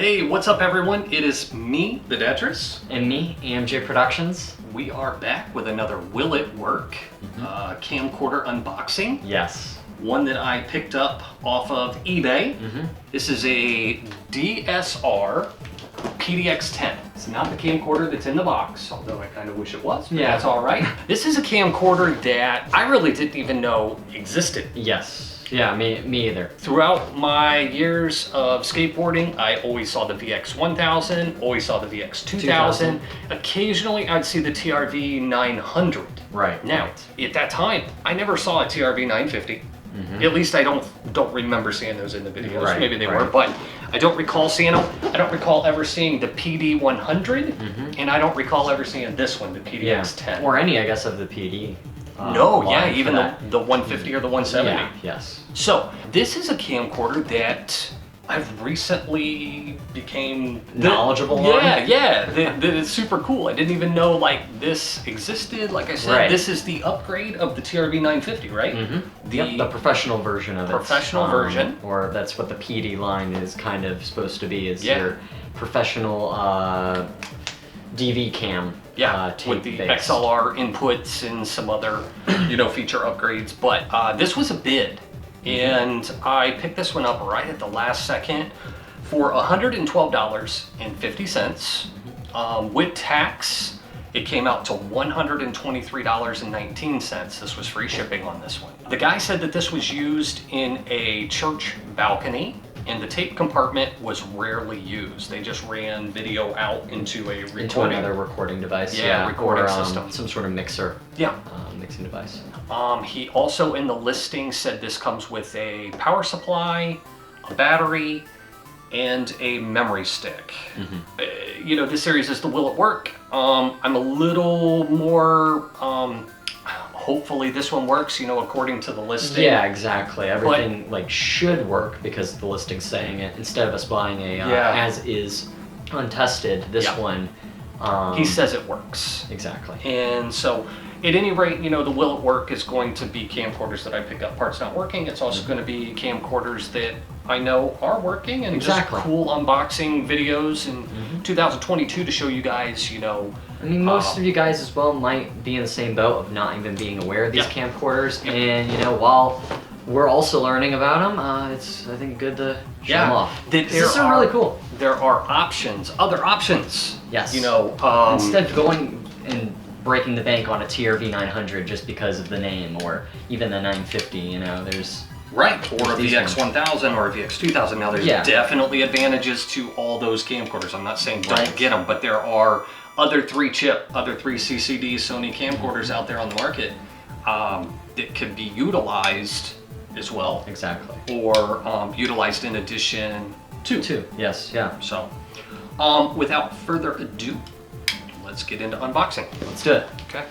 Hey, what's up everyone? It is me, the Detris. And me, AMJ Productions. We are back with another Will It Work camcorder unboxing. Yes. One that I picked up off of eBay. This is a DSR-PDX10. It's not the camcorder that's in the box, although I kind of wish it was, but that's all right. This is a camcorder that I really didn't even know existed. Yes. Yeah, me either. Throughout my years of skateboarding, I always saw the VX1000, always saw the VX2000. Occasionally, I'd see the TRV900. Right. Now, at that time, I never saw a TRV950. At least I don't remember seeing those in the videos. Right, Maybe they were, but I don't recall seeing them. I don't recall ever seeing the PD100, and I don't recall ever seeing this one, the PDX10. Or any, I guess, of the PD. No, yeah, even the 150 or the 170. Yeah, yes. So, this is a camcorder that I've recently became knowledgeable on. Yeah, that is super cool. I didn't even know like this existed. Like I said, this is the upgrade of the TRV950, right? The professional version of it. Professional version. Or that's what the PD line is kind of supposed to be, is your professional DV cam. With the XLR inputs and some other, feature upgrades. But this was a bid, and I picked this one up right at the last second for $112.50. With tax, it came out to $123.19. This was free shipping on this one. The guy said that this was used in a church balcony, and the tape compartment was rarely used. They just ran video out into a recording. Into another recording device. Recording or, system. Some sort of mixer. Mixing device. He also in the listing said this comes with a power supply, a battery, and a memory stick. This series is the Will It Work. I'm a little more, hopefully this one works, according to the listing. Yeah, exactly. Everything should work because the listing's saying it. Instead of us buying a as is untested, this one. He says it works. Exactly. And so, at any rate, the Will It Work is going to be camcorders that I pick up parts not working. It's also going to be camcorders that I know are working, and just cool unboxing videos in 2022 to show you guys, I mean, most of you guys as well might be in the same boat of not even being aware of these camcorders, and while we're also learning about them, it's, I think, good to show them off. These are really cool. There are options, other options. Yes. Instead of going and breaking the bank on a TRV900 just because of the name, or even the 950, there's... Right, or a VX1000 or a VX2000. Now, there's definitely advantages to all those camcorders. I'm not saying don't get them, but there are other 3-chip, other 3CCD Sony camcorders out there on the market that could be utilized as well. Exactly. Or utilized in addition to. Yes, yeah. So, without further ado, let's get into unboxing. Let's do it. Okay.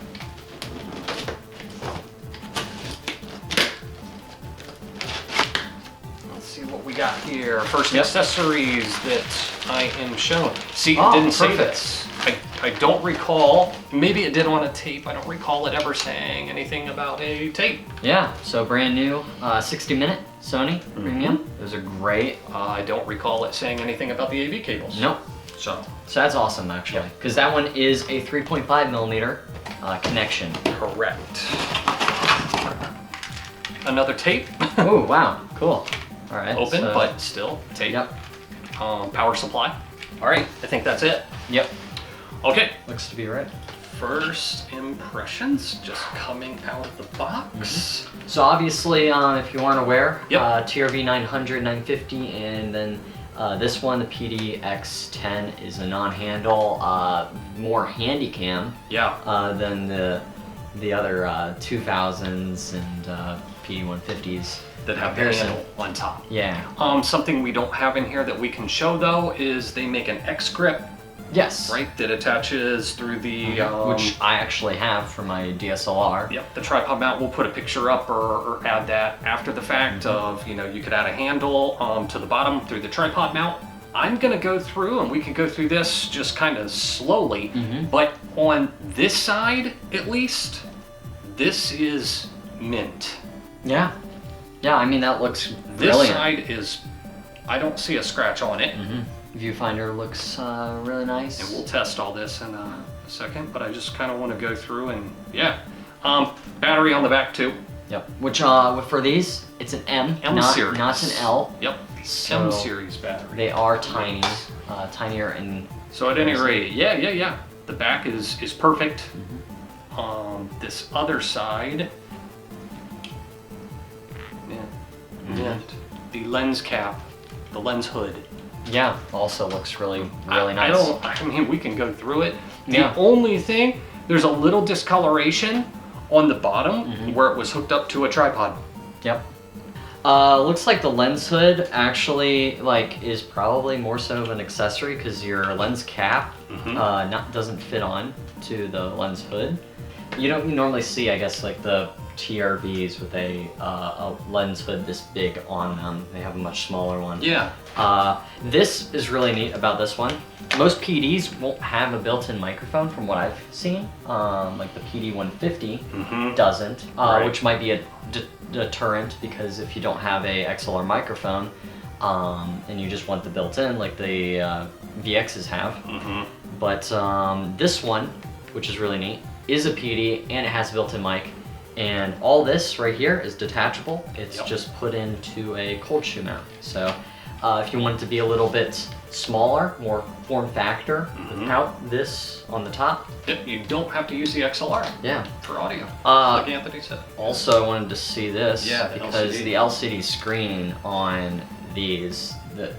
What we got here. First accessories that I am shown. See, it didn't say this. I don't recall, maybe it did on a tape, I don't recall it ever saying anything about a tape. Yeah, so brand new 60-minute Sony Premium. Those are great. I don't recall it saying anything about the AV cables. Nope. So that's awesome, actually, because that one is a 3.5mm connection. Correct. Another tape. Oh, wow, cool. All right. Open, but still tape. Yep. Power supply. All right, I think that's it. Yep. Okay. Looks to be right. First impressions, just coming out of the box. So obviously, if you aren't aware, TRV900, 950, and then this one, the PDX10, is a non-handle, more handy cam than the other 2000s and PD150s. That have the handle on top. Yeah. Something we don't have in here that we can show though is they make an X grip. Yes. Right, that attaches through the... which I actually have for my DSLR. Yep, the tripod mount, we'll put a picture up or add that after the fact of, you could add a handle to the bottom through the tripod mount. I'm gonna go through, and we can go through this just kind of slowly, but on this side, at least, this is mint. Yeah. Yeah, I mean, that looks This brilliant. side is, I don't see a scratch on it. Viewfinder looks really nice. And we'll test all this in a second, but I just kind of want to go through and battery on the back too. Yep. Which for these, it's an M series, not an L. Yep. So M series battery. They are tiny, tinier in. So at any rate, yeah. The back is perfect. This other side, and the lens cap, the lens hood. Yeah, also looks really nice. I mean, we can go through it. The only thing, there's a little discoloration on the bottom where it was hooked up to a tripod. Yep. Looks like the lens hood actually is probably more so of an accessory because your lens cap doesn't fit on to the lens hood. You don't normally see, I guess, like the TRVs with a lens hood this big on them. They have a much smaller one. Yeah. This is really neat about this one. Most PDs won't have a built-in microphone from what I've seen. Like the PD150 doesn't, which might be a deterrent because if you don't have a XLR microphone and you just want the built-in like the VXs have. But this one, which is really neat, is a PD and it has a built-in mic. And all this right here is detachable. It's just put into a cold shoe mount. So if you want it to be a little bit smaller, more form factor, without this on the top. You don't have to use the XLR for audio, like Anthony said. Also, I wanted to see this because LCD. the LCD screen on these, the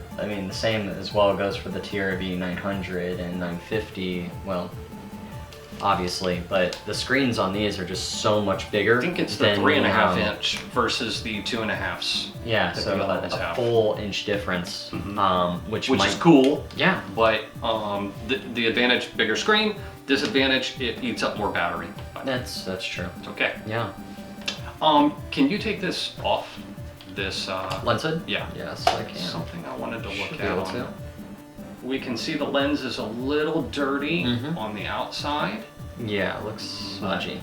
same as well goes for the TRV 900 and 950. Well, obviously, but the screens on these are just so much bigger. I think it's the 3.5 inch versus the 2.5s. Yeah, so a full inch difference, which is cool. Yeah, but the advantage, bigger screen. Disadvantage, it eats up more battery. That's true. It's okay. Yeah. Can you take this off? This lens hood? Yeah. Yes, I can. Something I wanted to look at. We can see the lens is a little dirty on the outside. Yeah, it looks smudgy.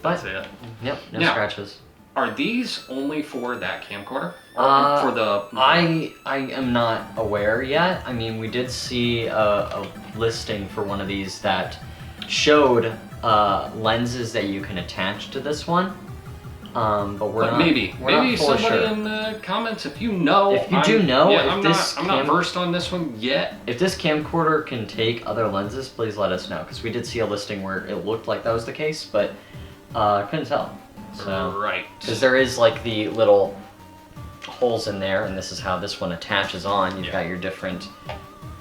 That's it. Yep, no scratches. Are these only for that camcorder? Or for the... I am not aware yet. I mean, we did see a listing for one of these that showed lenses that you can attach to this one. But we're not, maybe not somebody sure. in the comments, if you know. If you do know, I'm not versed on this one yet. If this camcorder can take other lenses, please let us know, because we did see a listing where it looked like that was the case, but couldn't tell. So, right. Because there is like the little holes in there, and this is how this one attaches on. You've got your different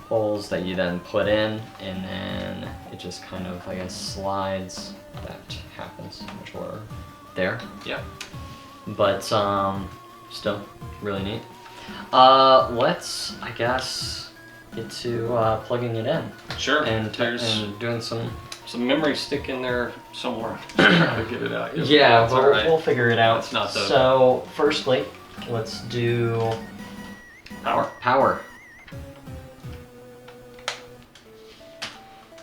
holes that you then put in, and then it just kind of, I guess, slides. That happens much lower. There. Yeah. But still really neat. Let's, I guess, get to plugging it in. Sure. And doing some memory stick in there somewhere. To get it out. Yeah, we'll figure it out. It's not the... So firstly, let's do power.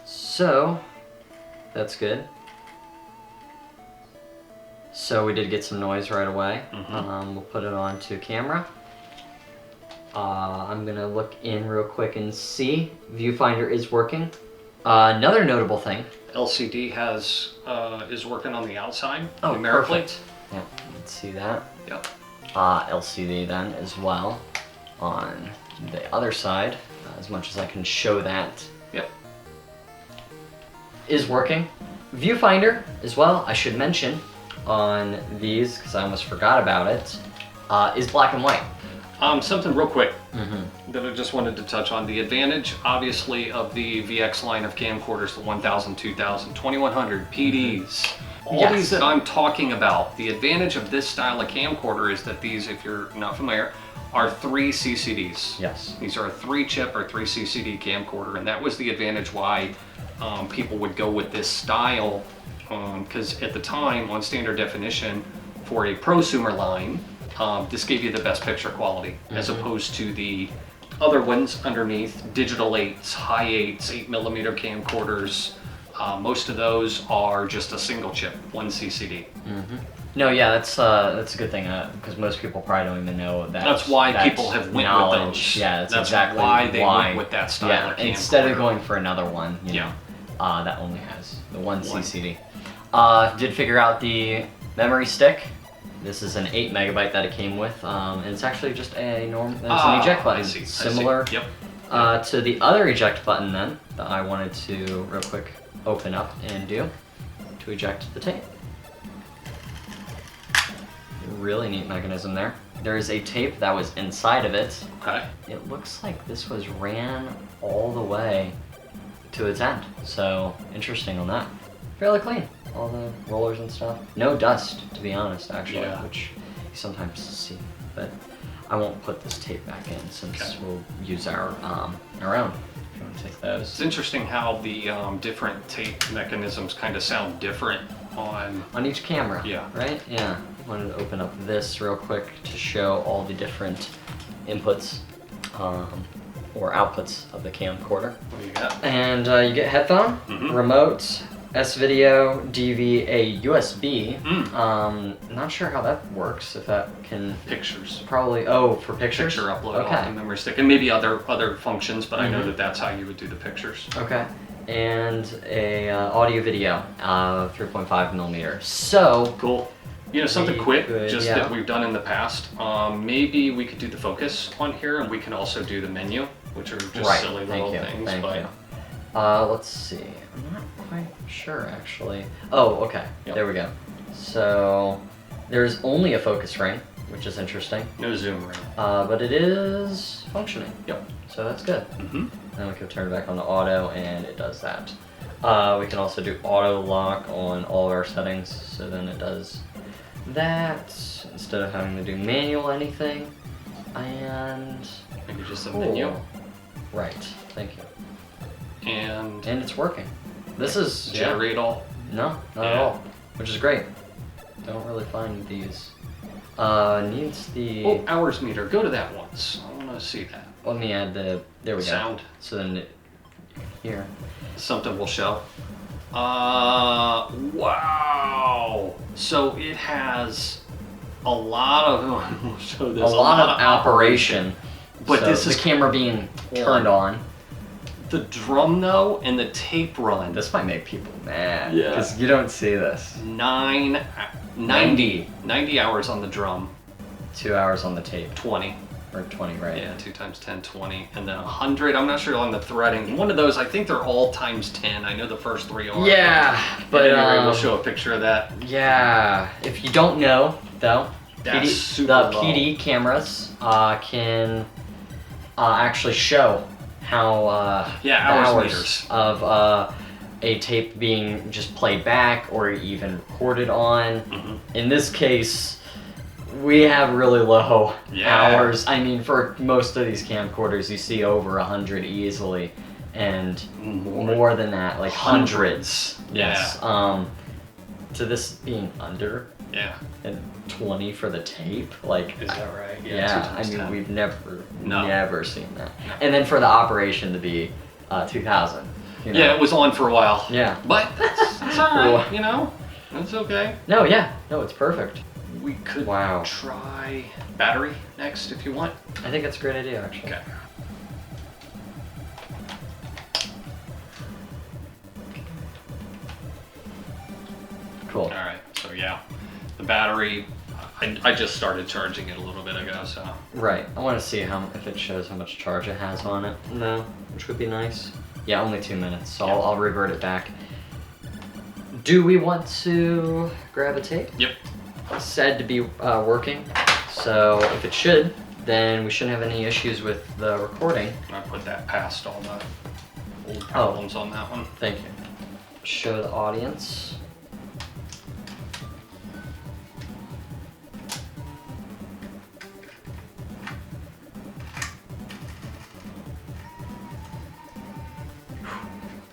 So that's good. So we did get some noise right away. We'll put it on to camera. I'm gonna look in real quick and see. Viewfinder is working. Another notable thing. LCD is working on the outside. Oh, numerically. perfect. Yeah, let's see that. Yep. LCD then as well on the other side, as much as I can show that. Yep. Is working. Viewfinder as well, I should mention, on these, because I almost forgot about it, is black and white. Something real quick that I just wanted to touch on. The advantage, obviously, of the VX line of camcorders, the 1000, 2000, 2100, PDs, all these that I'm talking about, the advantage of this style of camcorder is that these, if you're not familiar, are 3 CCDs. Yes. These are a 3-chip or 3 CCD camcorder, and that was the advantage why people would go with this style. Because at the time, on standard definition, for a prosumer line, this gave you the best picture quality, as opposed to the other ones underneath, digital 8s, high 8s, 8mm camcorders. Most of those are just a single chip, 1 CCD. No, yeah, that's a good thing because most people probably don't even know that. That's why people have went with those. Yeah, that's exactly why they went with that style. Yeah, instead of going for another one, you know, that only has the one CCD. Did figure out the memory stick. This is an 8 megabyte that it came with, and it's actually just a normal. It's an eject button, similar to the other eject button then that I wanted to real quick open up and do to eject the tape. Really neat mechanism there. There is a tape that was inside of it. Okay. It looks like this was ran all the way to its end. So interesting on that. Fairly clean. All the rollers and stuff. No dust, to be honest, actually, which you sometimes see. But I won't put this tape back in since we'll use our own. If you want to take those. It's interesting how the different tape mechanisms kind of sound different on each camera. Yeah. Right? Yeah. I wanted to open up this real quick to show all the different inputs or outputs of the camcorder. What do you got? And you get headphone, remote, S-video, DV, a USB. Not sure how that works. If that can pictures. Probably. For pictures. Picture upload off the memory stick, and maybe other functions. But I know that that's how you would do the pictures. Okay. And a audio video, 3.5 millimeters. So cool. You know, something quick, that we've done in the past. Maybe we could do the focus on here, and we can also do the menu, which are just silly little things. Thank you. Let's see. I'm not quite sure, actually. Oh, okay. There we go. So there's only a focus ring, which is interesting. No zoom ring. But it is functioning. Yep. So that's good. Then we can turn it back on to auto, and it does that. We can also do auto lock on all of our settings, so then it does that instead of having to do manual anything. And maybe just a menu. Right. Thank you. And it's working. This is generate all. No, not at all. Which is great. Don't really find these. Needs the hours meter. Go to that once. I want to see that. Let me add the there we go. Sound. So then here. Something will show. Wow. So it has a lot of we'll show this. A lot of operation. But so this is the camera being turned on. The drum though and the tape run. This might make people mad. Yeah. Because you don't see this. 90 hours on the drum. 2 hours on the tape. 20. Or 20, right? Yeah, 2 times 10, 20. And then 100, I'm not sure on the threading. One of those, I think they're all times 10. I know the first 3 are. Yeah, but we'll show a picture of that. Yeah. If you don't know, though, the PD cameras can actually show how hours of a tape being just played back or even recorded on. In this case, we have really low hours. I mean, for most of these camcorders, you see over 100 easily, and more than that, like hundreds. Yes. To this being under. And 20 for the tape, like. Is that right? Yeah. I mean, we've never seen that. And then for the operation to be 2000. You know? Yeah, it was on for a while. Yeah. But that's all right. You know, that's okay. No, it's perfect. We could try battery next if you want. I think that's a great idea, actually. Okay. Cool. All right. So the battery. I just started charging it a little bit ago, so. Right. I want to see if it shows how much charge it has on it. No, which would be nice. Yeah, only 2 minutes, so I'll revert it back. Do we want to grab a tape? Yep. It's said to be working, so if it should, then we shouldn't have any issues with the recording. I put that past all the old problems on that one. Thank you. Show the audience.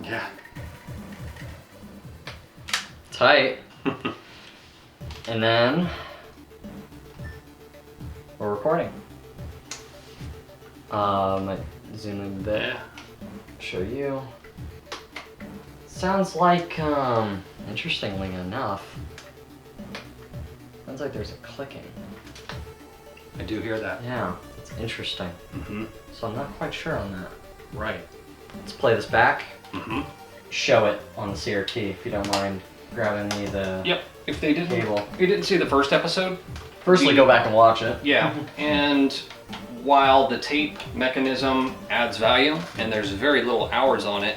Yeah. Tight. And then we're recording. Might zoom in a bit. Show you. Sounds like, interestingly enough, Sounds like there's a clicking. I do hear that. Yeah, it's interesting. So I'm not quite sure on that. Right. Let's play this back. Show it on the CRT if you don't mind grabbing me the If they didn't, cable. If you didn't see the first episode, Firstly, go back and watch it. Yeah, and while the tape mechanism adds value, and there's very little hours on it,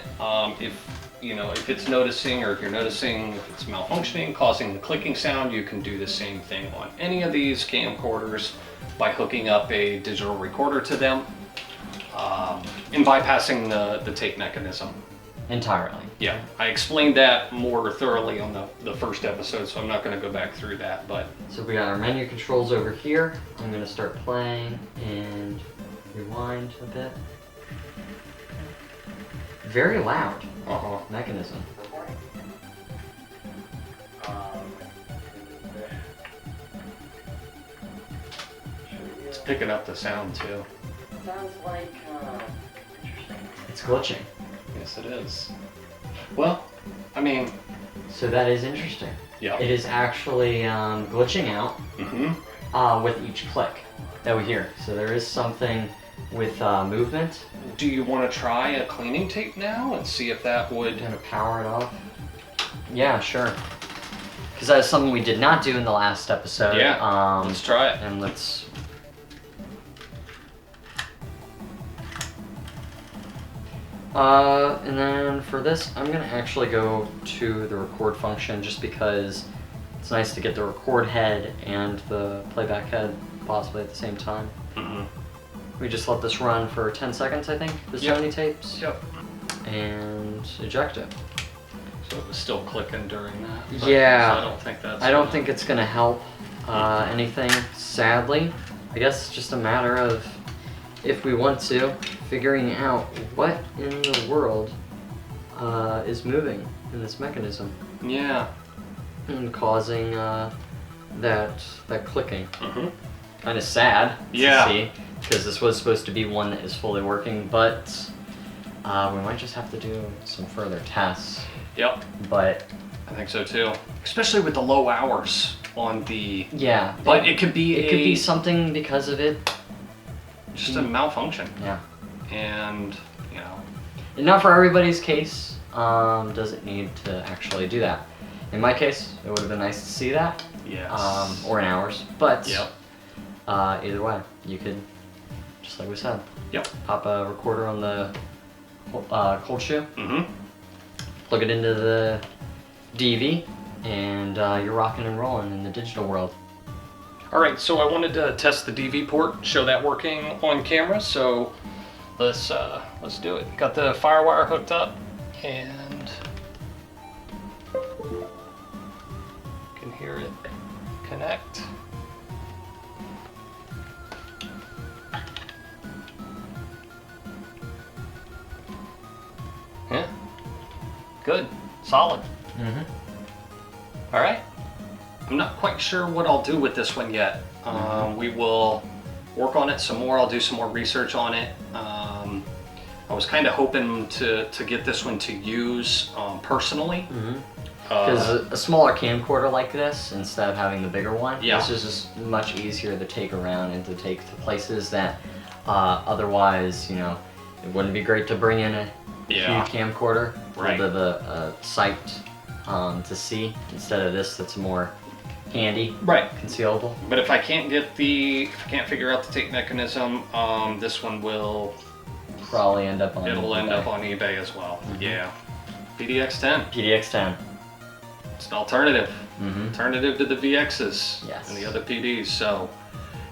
if it's noticing, or if you're noticing if it's malfunctioning, causing the clicking sound, you can do the same thing on any of these camcorders by hooking up a digital recorder to them and bypassing the tape mechanism. Entirely. Yeah, I explained that more thoroughly on the first episode, so I'm not going to go back through that, but... So we got our menu controls over here. I'm going to start playing and rewind a bit. Very loud mechanism. It's picking up the sound too. Sounds like, interesting. It's glitching. Yes, it is. Well, I mean... So that is interesting. Yeah. It is actually glitching out with each click that we hear. So there is something with movement. Do you want to try a cleaning tape now and see if that would... Gonna power it off? Yeah, sure. Because that is something we did not do in the last episode. Yeah, let's try it. And let's... and then for this, I'm gonna actually go to the record function just because it's nice to get the record head and the playback head possibly at the same time. We just let this run for 10 seconds, I think, the Sony tapes. And eject it. So it was still clicking during that. Yeah. So I don't think that's... I don't think it's gonna help anything, sadly. I guess it's just a matter of, if we want to, figuring out what in the world is moving in this mechanism. Yeah. And causing that clicking. Kind of sad to see, because this was supposed to be one that is fully working, but we might just have to do some further tests. Yep. But I think so too. Especially with the low hours on the... Yeah. But it could be It could be something because of it. Just a malfunction. Yeah. And, you know... And not for everybody's case does it need to actually do that. In my case, it would have been nice to see that. Yes. Or in ours. But yep. Either way, you could, just like we said, pop a recorder on the cold shoe, plug it into the DV, and you're rocking and rolling in the digital world. Alright, so I wanted to test the DV port, show that working on camera, so let's do it. Got the FireWire hooked up, and you can hear it connect. Yeah, good, solid. All right. I'm not quite sure what I'll do with this one yet. We will work on it some more. I'll do some more research on it. I was kind of hoping to get this one to use personally. Because a smaller camcorder like this, instead of having the bigger one, this is just much easier to take around and to take to places that otherwise, you know, it wouldn't be great to bring in a huge camcorder for the sight to see, instead of this that's more handy, concealable. But if I can't figure out the tape mechanism, this one will probably end up on eBay as well. Yeah, PDX10. PDX10. It's an alternative. Alternative to the VXs and the other PDs. So,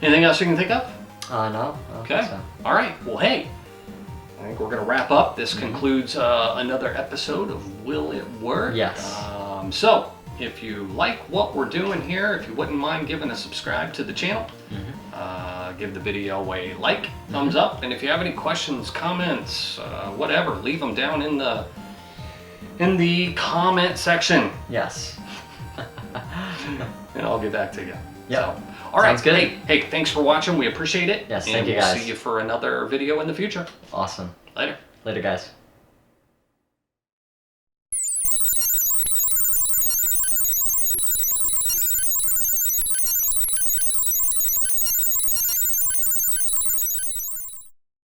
anything else you can think of? No. I don't think so. All right. Well, hey, I think we're gonna wrap up. This concludes another episode of Will It Work? Yes. So, if you like what we're doing here, if you wouldn't mind giving a subscribe to the channel, give the video a like, thumbs up, and if you have any questions, comments, whatever, leave them down in the comment section. Yes. And I'll get back to you. Yeah. So, all right. Sounds good. Hey, thanks for watching. We appreciate it. Yes, and thank you guys. We'll see you for another video in the future. Awesome. Later. Later, guys.